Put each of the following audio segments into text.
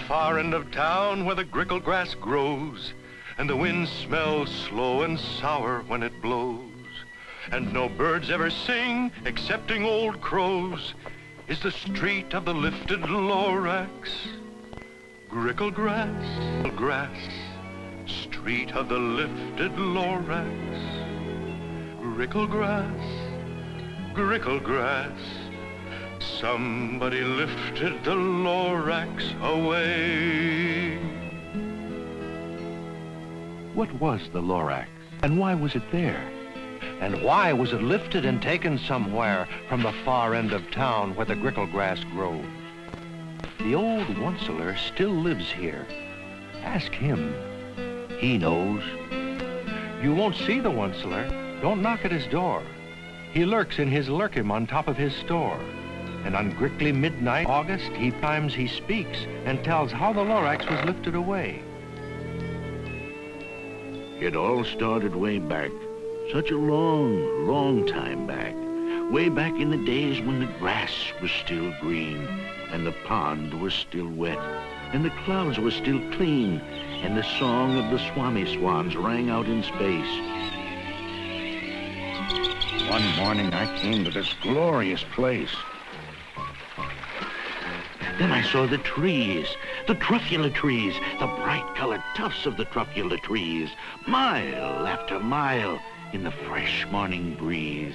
far end of town where the grickle grass grows, and the wind smells slow and sour when it blows, and no birds ever sing excepting old crows, is the street of the lifted Lorax. Grickle grass, grass, street of the lifted Lorax. Grickle grass, somebody lifted the Lorax away. What was the Lorax, and why was it there? And why was it lifted and taken somewhere from the far end of town where the grickle grass grows? The old Onceler still lives here. Ask him. He knows. You won't see the Onceler. Don't knock at his door. He lurks in his lurkim on top of his store. And on grickly midnight August, he speaks and tells how the Lorax was lifted away. It all started way back, such a long, long time back. Way back in the days when the grass was still green, and the pond was still wet, and the clouds were still clean, and the song of the Swami swans rang out in space. One morning I came to this glorious place. Then I saw the trees, the truffula trees, the bright-colored tufts of the truffula trees, mile after mile in the fresh morning breeze.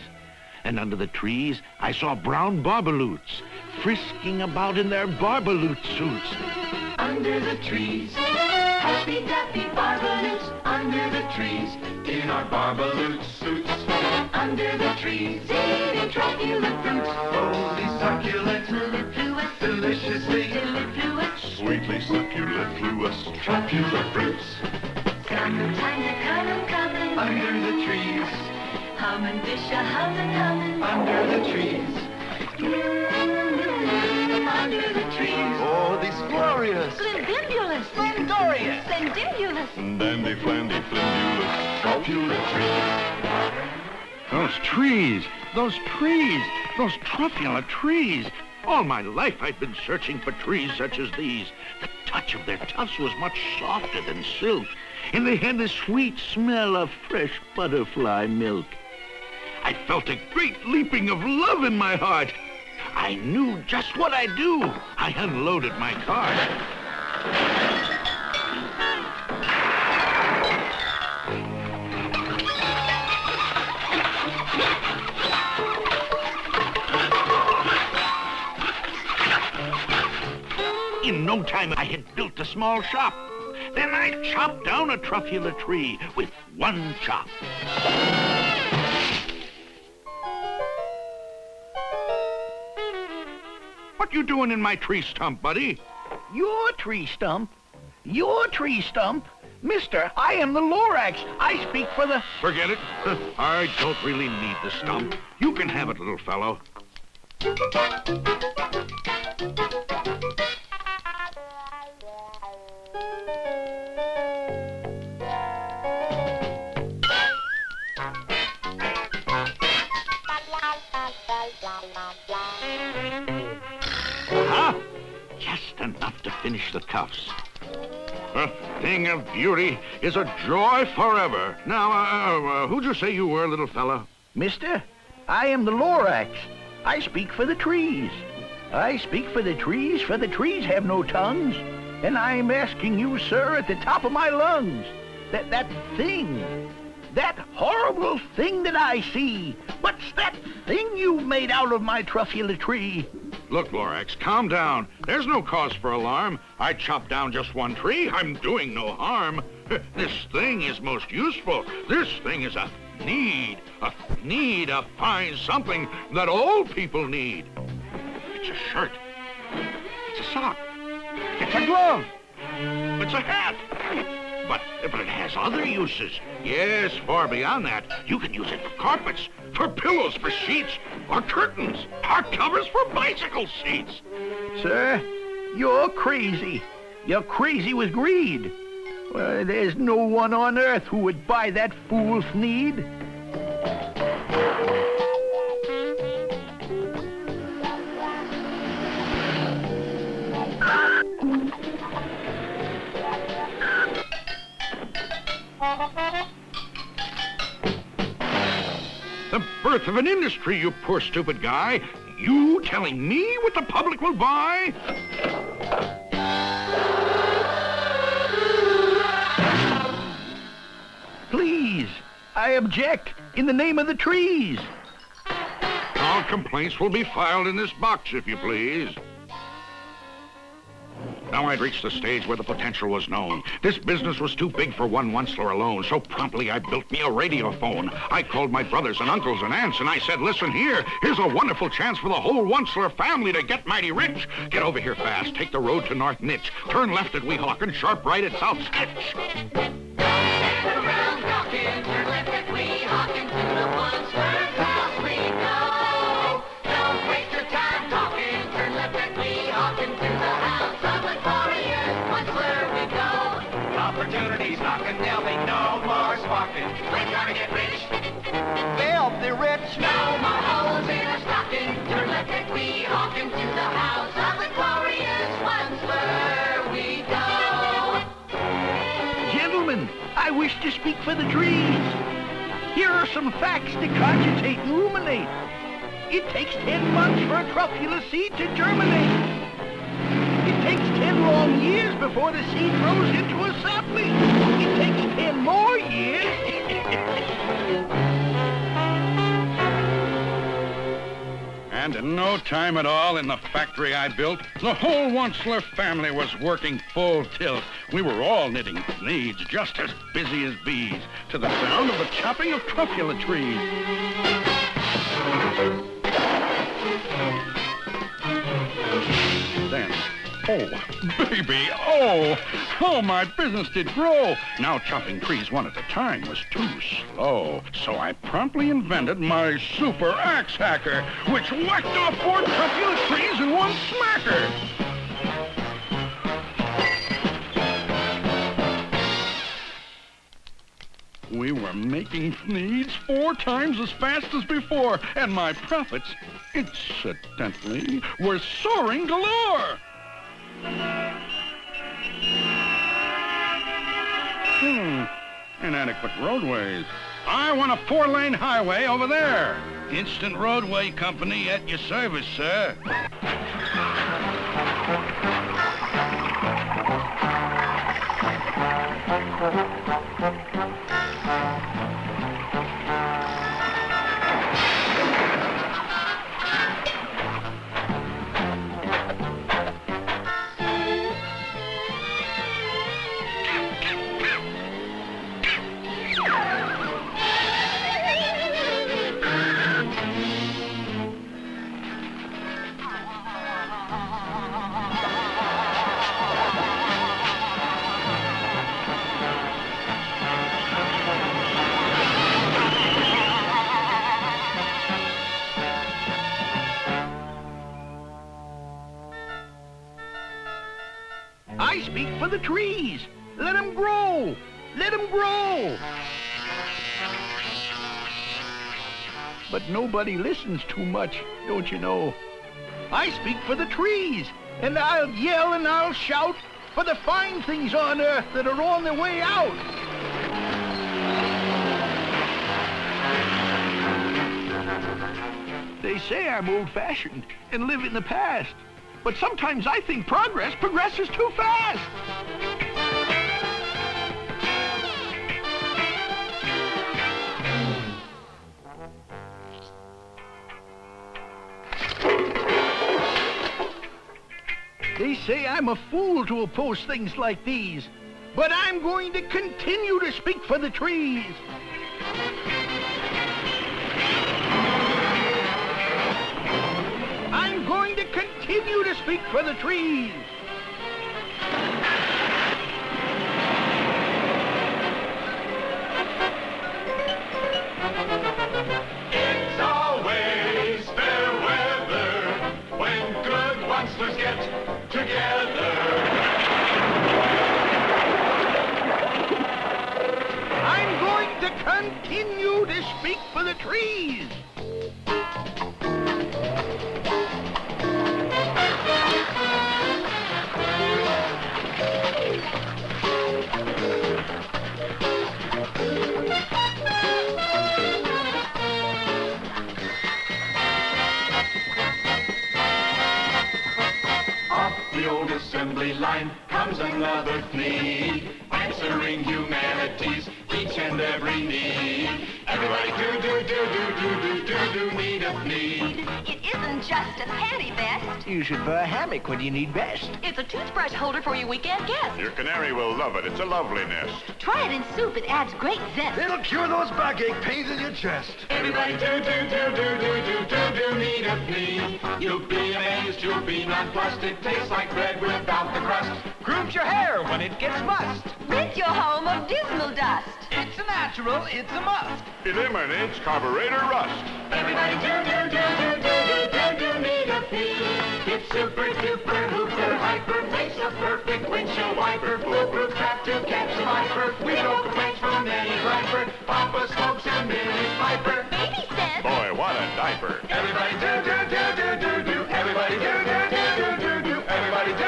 And under the trees, I saw brown barbaloots frisking about in their barbaloot suits. Under the trees, happy-dappy barbaloots. Under the trees, in our barbaloot suits. Under the trees, eating truffula fruits. Holy succulent, mellifluous, deliciously, mellifluous, sweetly succulent, truffula fruits. Summertime, they're coming, Under the trees, hummin' fish a hummin'. under the trees. Under the trees. Oh, these glorious, Splendibulous, Glorious. splendibulous. dandy, flandy, flimulous, Truffula trees. Those truffula trees. All my life I'd been searching for trees such as these. The touch of their tufts was much softer than silk, and they had the sweet smell of fresh butterfly milk. I felt a great leaping of love in my heart. I knew just what I'd do. I unloaded my cart. In no time, I had built a small shop. Then I chopped down a truffula tree with one chop. What you doing in my tree stump, buddy? Your tree stump? Your tree stump? Mister, I am the Lorax. I speak for the... Forget it. I don't really need the stump. You can have it, little fellow. Huh? Just enough to finish the cuffs. A thing of beauty is a joy forever. Now, who'd you say you were, little fella? Mister, I am the Lorax. I speak for the trees. I speak for the trees have no tongues. And I'm asking you, sir, at the top of my lungs, that horrible thing that I see. What's that thing you made out of my truffula tree? Look, Lorax, calm down. There's no cause for alarm. I chopped down just one tree. I'm doing no harm. This thing is most useful. This thing is a need, a fine something that all people need. It's a shirt. It's a sock. It's a glove. It's a hat. But it has other uses. Yes, far beyond that. You can use it for carpets, for pillows, for sheets, or curtains, or covers for bicycle seats. Sir, you're crazy. You're crazy with greed. There's no one on earth who would buy that fool's need. The birth of an industry, you poor stupid guy. You telling me what the public will buy? Please, I object in the name of the trees. All complaints will be filed in this box, if you please. Now I'd reached the stage where the potential was known. This business was too big for one Onceler alone, so promptly I built me a radiophone. I called my brothers and uncles and aunts, and I said, listen here, here's a wonderful chance for the whole Onceler family to get mighty rich. Get over here fast, take the road to North Nitch, turn left at Weehawken, and sharp right at South Sketch. Turn around, talking, turn left at Weehawken, to the Onceler house we go. Don't waste your time talking, turn left at Weehawken, to the house of the glorious Onceler we go. Opportunities knocking, there'll be no more squawking. We're gonna get rich, filthy rich. No more holes in our stocking, turn left at Weehawken, to the house of the glorious Onceler we go. Gentlemen, I wish to speak for the trees. Here are some facts to cogitate and ruminate. It takes 10 months for a truffula seed to germinate. It takes 10 long years before the seed grows into a sapling. It takes 10 more years. And in no time at all in the factory I built, the whole Onceler family was working full tilt. We were all knitting needs, just as busy as bees, to the sound of the chopping of truffula trees. Then, oh, baby, oh, my business did grow. Now chopping trees one at a time was too slow. So I promptly invented my super axe hacker, which whacked off 4 truffula trees in one smacker. We were making needs 4 times as fast as before, and my profits, incidentally, were soaring galore. Inadequate roadways. I want a 4-lane highway over there. Instant Roadway Company at your service, sir. I speak for the trees. Let them grow. Let them grow. But nobody listens too much, don't you know? I speak for the trees, and I'll yell and I'll shout for the fine things on earth that are on their way out. They say I'm old-fashioned and live in the past. But sometimes I think progress progresses too fast. They say I'm a fool to oppose things like these, but I'm going to continue to speak for the trees. I'm going to continue to speak for the trees. It's always fair weather when good Oncelers get together. I'm going to continue to speak for the trees. line comes another flea, answering humanity's each and every need. Everybody do need a flea. It isn't just a panty vest. You should buy a hammock when you need best. It's a toothbrush holder for your weekend guest. Your canary will love it. It's a lovely nest. Try it in soup. It adds great zest. It'll cure those backache pains in your chest. Everybody do need a flea. You'll be amazed, you'll be nonplussed. It tastes like bread without the crust. Grooms your hair when it gets mussed. Rid your home of dismal dust. It's a natural, it's a must. Eliminates carburetor rust. Everybody do need a flea. It's super duper hooper hyper, makes a perfect windshield wiper. Foolproof trap to catch a viper. We don't complaints from any griper. Papa smokes and Minnie's piper. Baby says. Boy, what a diaper. Everybody do. Everybody do. Everybody do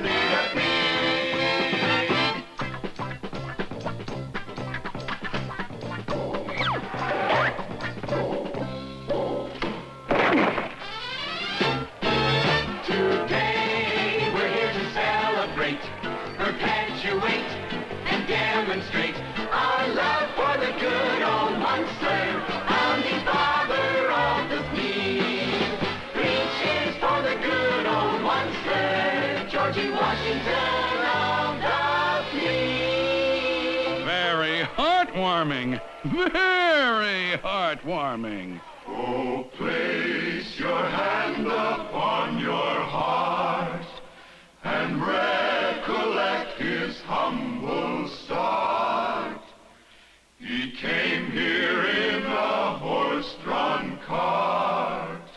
need a flea. Today we're here to celebrate, perpetuate, and demonstrate our love for the good old monster, founding father of the flea. 3 cheers for the good old monster, Georgie Washington of the flea. Very heartwarming. Very heartwarming. Oh, place your hand upon your heart and recollect his humble start. He came here in a horse-drawn cart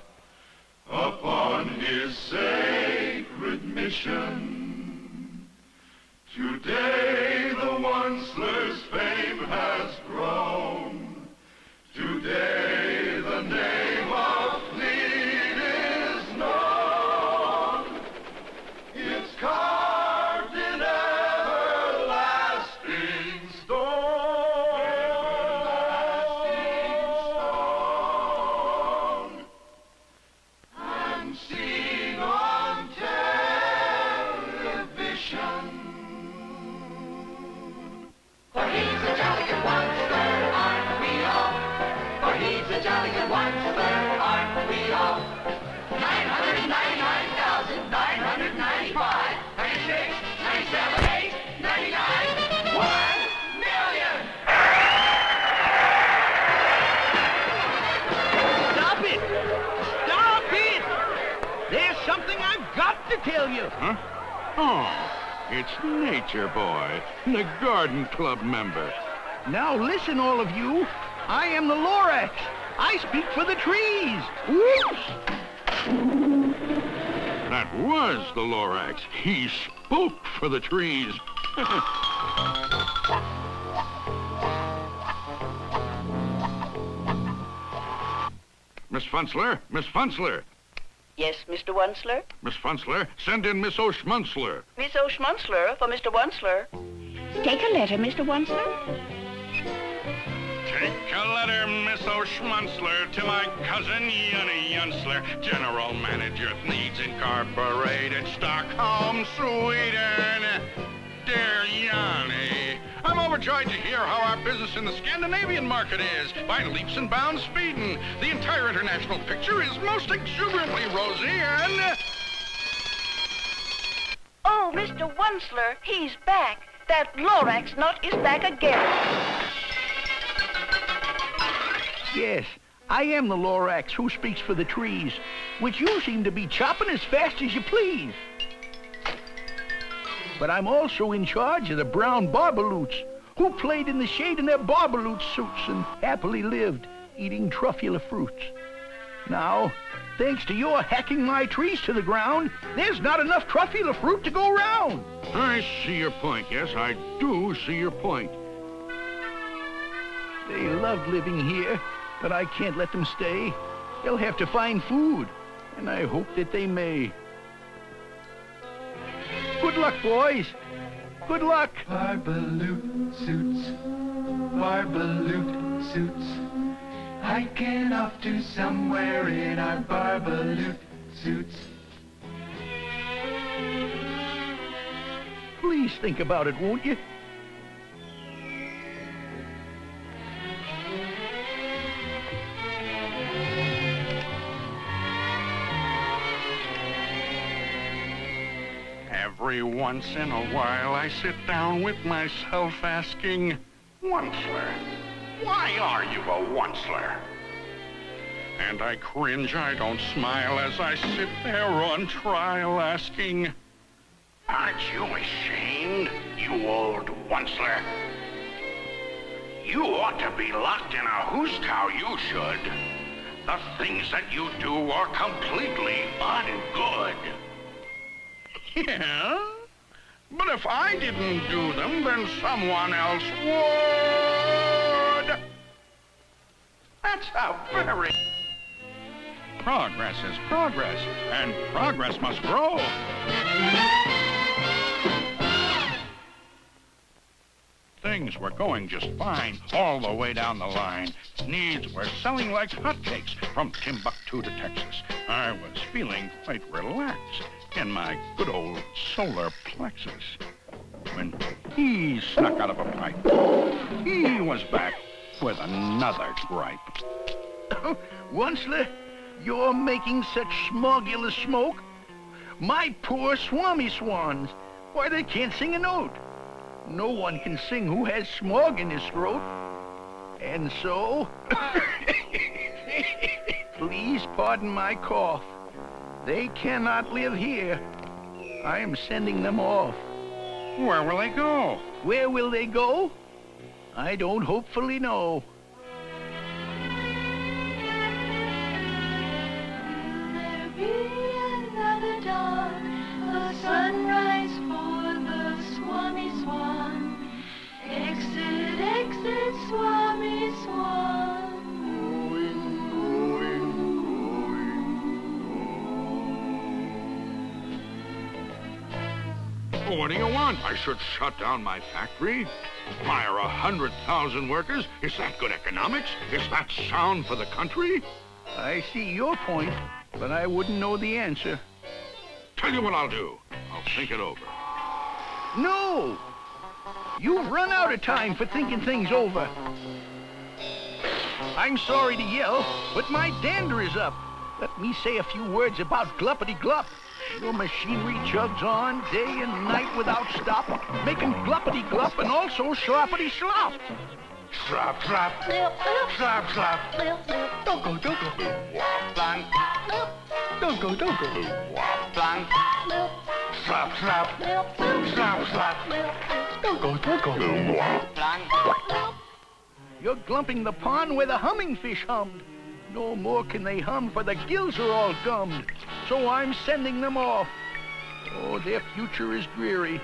upon his sacred mission. Today the Onceler's fame has grown. Today the name of Fleet is known. It's carved in everlasting stone. And seen on television. For he's a jolly good monster, aren't we all? For he's a jolly good monster, aren't we all? 999,995, 96, 97, 8, 99, 1 million! Stop it! Stop it! There's something I've got to tell you. Huh? Oh, it's Nature Boy, the Garden Club member. Now listen, all of you. I am the Lorax. I speak for the trees. Whoops! That was the Lorax. He spoke for the trees. Miss Funzler, Miss Funzler. Yes, Mr. Onceler? Miss Funzler, send in Miss O'Schmunzler. Miss O'Schmunzler for Mr. Onceler. Take a letter, Mr. Onceler. Take a letter, Miss O'Schmunzler, to my cousin Yunny Yunsler, General Manager Needs Incorporated, Stockholm, Sweden. Dear Yanni, I'm overjoyed to hear how our business in the Scandinavian market is. By leaps and bounds speeding. The entire international picture is most exuberantly rosy and... Oh, Mr. Onceler, he's back. That Lorax nut is back again. Yes, I am the Lorax who speaks for the trees, which you seem to be chopping as fast as you please. But I'm also in charge of the brown barbaloots, who played in the shade in their barbaloot suits and happily lived, eating truffula fruits. Now, thanks to your hacking my trees to the ground, there's not enough truffula fruit to go round. I see your point. Yes, I do see your point. They love living here, but I can't let them stay. They'll have to find food, and I hope that they may. Good luck, boys. Good luck. Barbaloot suits, barbaloot suits. Hiking off to somewhere in our barbaloot suits. Please think about it, won't you? Every once in a while, I sit down with myself asking, Onceler, why are you a onceler? And I cringe, I don't smile as I sit there on trial asking, aren't you ashamed, you old onceler? You ought to be locked in a hoosecow, you should. The things that you do are completely ungood. Yeah? But if I didn't do them, then someone else would. That's a very... Progress is progress, and progress must grow. Things were going just fine all the way down the line. Needs were selling like hotcakes from Timbuktu to Texas. I was feeling quite relaxed in my good old solar plexus when he snuck out of a pipe. He was back with another gripe. Onceler, you're making such smogulous smoke. My poor swami swans. Why, they can't sing a note. No one can sing who has smog in his throat. And so... Please pardon my cough. They cannot live here. I am sending them off. Where will they go? Where will they go? I don't hopefully know. There'll be another dawn, a sunrise for the Swami Swan. Exit, exit, Swami Swan. What do you want? I should shut down my factory? Hire 100,000 workers? Is that good economics? Is that sound for the country? I see your point, but I wouldn't know the answer. Tell you what I'll do. I'll think it over. No! You've run out of time for thinking things over. I'm sorry to yell, but my dander is up. Let me say a few words about gluppity-glup. Your machinery chugs on day and night without stop, making gluppity-glup and also sloppity-slop. Slop, slop. Slop, slop. Dogo, dogo. Blank. Dogo, dogo. Blank. Slop, slop. Slop, slop. Dogo, dogo. Blank. You're glumping the pond where the humming fish hummed. No more can they hum, for the gills are all gummed. So I'm sending them off. Oh, their future is dreary.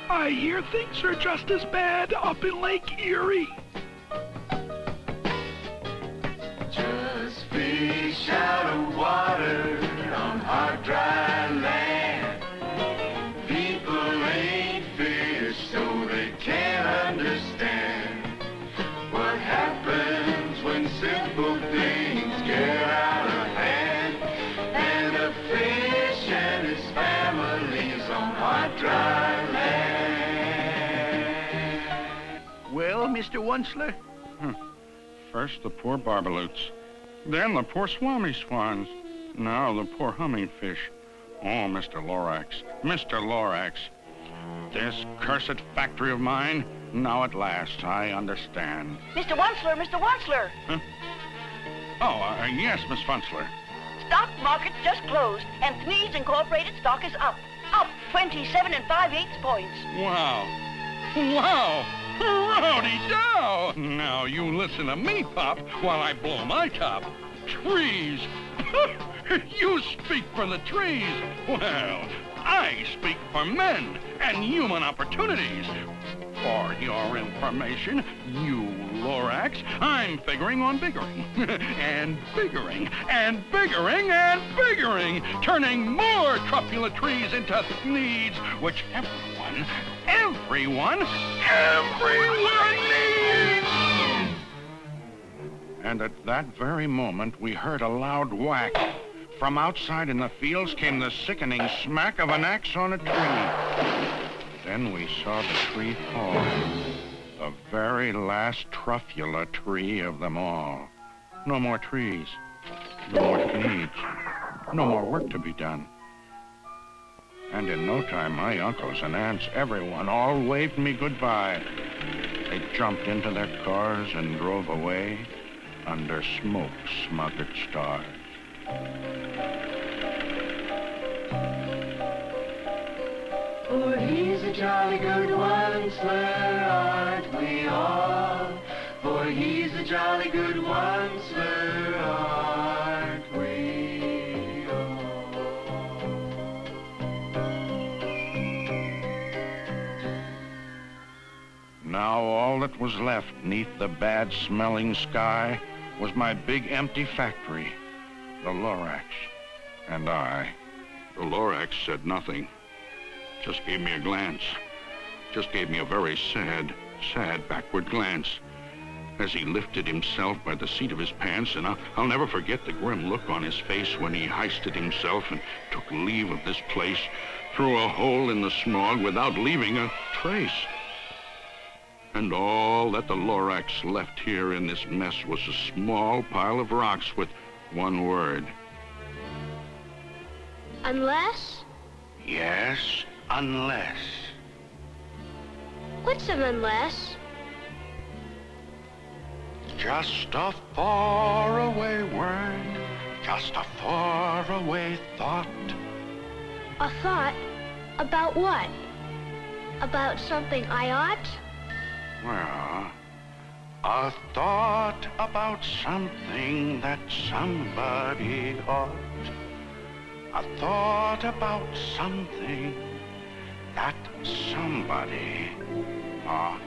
I hear things are just as bad up in Lake Erie. Just fish out of water on hard, dry land. People ain't fish, so they can't understand what happens when simple things get out of hand. And a fish and his family's on hard, dry land. Well, Mr. Onceler? First the poor barbaloots, then the poor swami swans, now the poor humming fish. Oh, Mr. Lorax, Mr. Lorax. This cursed factory of mine, now at last I understand. Mr. Onceler, Mr. Onceler. Huh? Oh, yes, Miss Funzler. Stock market's just closed, and Thnees Incorporated stock is up. Up 27 5/8 points. Wow. Wow! Howdy dow! Now you listen to me, Pop, while I blow my top. Trees! You speak for the trees. Well, I speak for men and human opportunities. For your information, you Lorax, I'm figuring on biggering. And biggering, and biggering, and biggering, turning more truculent trees into needs, which everyone needs! And at that very moment, we heard a loud whack. From outside in the fields came the sickening smack of an axe on a tree. Then we saw the tree fall. The very last truffula tree of them all. No more trees. No more needs. No more work to be done. And in no time, my uncles and aunts, everyone, all waved me goodbye. They jumped into their cars and drove away under smoke-smothered stars. For he's a jolly good one, sir, aren't we all? For he's a jolly good one, sir, aren't we all? Now all that was left neath the bad-smelling sky was my big empty factory, the Lorax, and I. The Lorax said nothing. Just gave me a glance. Just gave me a very sad backward glance as he lifted himself by the seat of his pants, and I'll never forget the grim look on his face when he hoisted himself and took leave of this place through a hole in the smog without leaving a trace. And all that the Lorax left here in this mess was a small pile of rocks with one word. Unless? Yes, unless. What's an unless? Just a faraway word, just a faraway thought. A thought? About what? About something I ought? Well, a thought about something that somebody ought. A thought about something that somebody ought.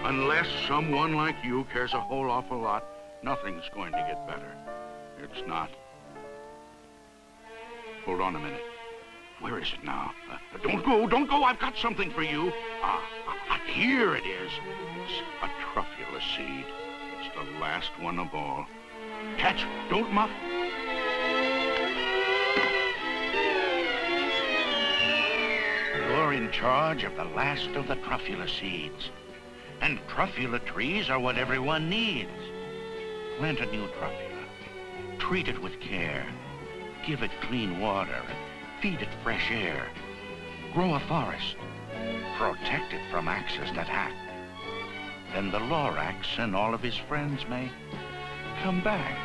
Unless someone like you cares a whole awful lot, nothing's going to get better. It's not. Hold on a minute. Where is it now? Don't go, I've got something for you. Here it is. It's a truffula seed. It's the last one of all. Catch, don't muff. You're in charge of the last of the truffula seeds. And truffula trees are what everyone needs. Plant a new truffula. Treat it with care. Give it clean water and feed it fresh air. Grow a forest. Protect it from axes that hack. Then the Lorax and all of his friends may come back.